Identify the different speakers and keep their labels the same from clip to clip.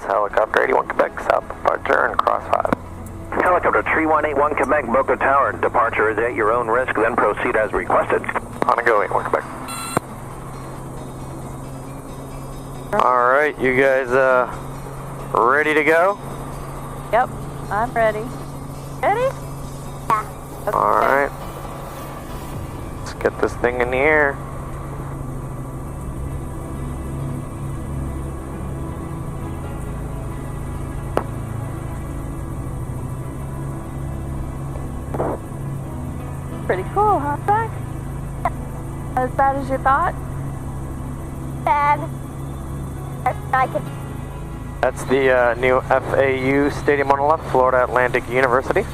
Speaker 1: Helicopter 81 Quebec, south departure and cross 5.
Speaker 2: Helicopter 3181 Quebec, Boca Tower. Departure is at your own risk, then proceed as requested.
Speaker 1: On a go, 81 Quebec. Alright, you guys ready to go?
Speaker 3: Yep, I'm ready. Ready?
Speaker 4: Yeah.
Speaker 3: Okay.
Speaker 1: Alright. Let's get this thing in the air.
Speaker 3: Pretty cool, huh, Zach? As bad as you thought?
Speaker 4: Bad. I can.
Speaker 1: That's the new FAU stadium on the left, Florida Atlantic University.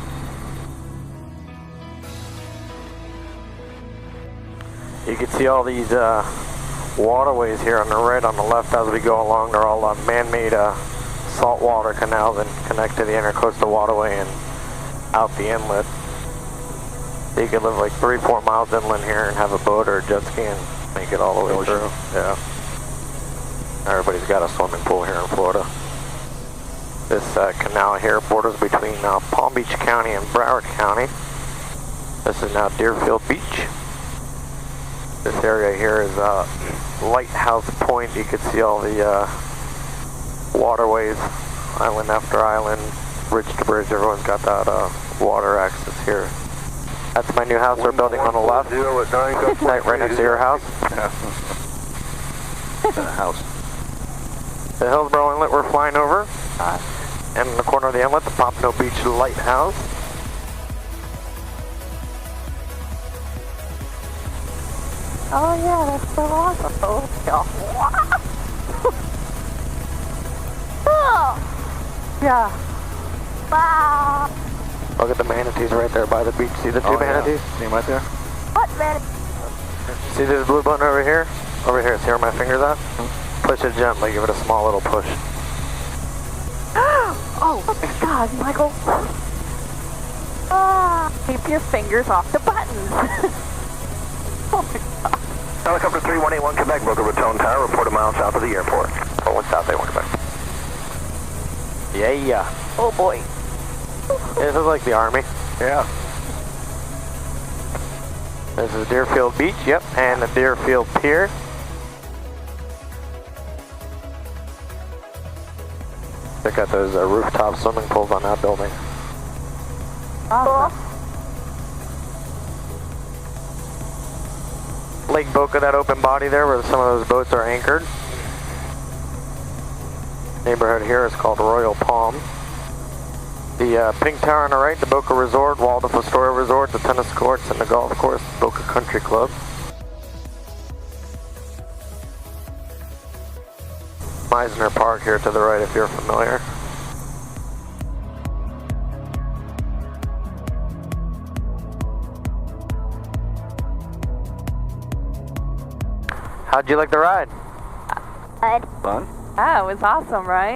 Speaker 1: You can see all these waterways here on the right, on the left as we go along. They're all man-made saltwater canals and connect to the intercoastal waterway and out the inlet. So you could live like 3-4 miles inland here and have a boat or a jet ski and make it all the way through. Yeah. Everybody's got a swimming pool here in Florida. This canal here borders between Palm Beach County and Broward County. This is now Deerfield Beach. This area here is Lighthouse Point. You can see all the waterways, island after island, bridge to bridge. Everyone's got that water access here. That's my new house we're building on the left. Right next to your house.
Speaker 2: House.
Speaker 1: The Hillsborough Inlet we're flying over. And in the corner of the inlet, the Pompano Beach Lighthouse.
Speaker 3: Oh yeah, that's so awesome.
Speaker 4: Cool.
Speaker 3: Yeah.
Speaker 4: Wow.
Speaker 1: Look at the manatees right there by the beach. See the two manatees?
Speaker 2: Yeah. See them right there?
Speaker 4: What man?
Speaker 1: See this blue button over here? Over here, see where my finger's at? Push it gently, give it a small little push.
Speaker 3: Oh God, Michael. Keep your fingers off the buttons. Oh my God.
Speaker 2: Helicopter 3181 Quebec, Boca Raton Tower, report a mile south of the airport.
Speaker 1: Oh, what's south, 81 Quebec. Yeah.
Speaker 3: Oh boy.
Speaker 1: This is like the Army.
Speaker 2: Yeah.
Speaker 1: This is Deerfield Beach, yep, and the Deerfield Pier. Check out those rooftop swimming pools on that building.
Speaker 3: Awesome.
Speaker 1: Lake Boca, that open body there where some of those boats are anchored. Neighborhood here is called Royal Palm. The pink tower on the right, the Boca Resort, Waldorf Astoria Resort, the tennis courts and the golf course, Boca Country Club. Meisner Park here to the right if you're familiar. How'd you like the ride?
Speaker 4: Good.
Speaker 2: Fun?
Speaker 3: Yeah, it was awesome, right?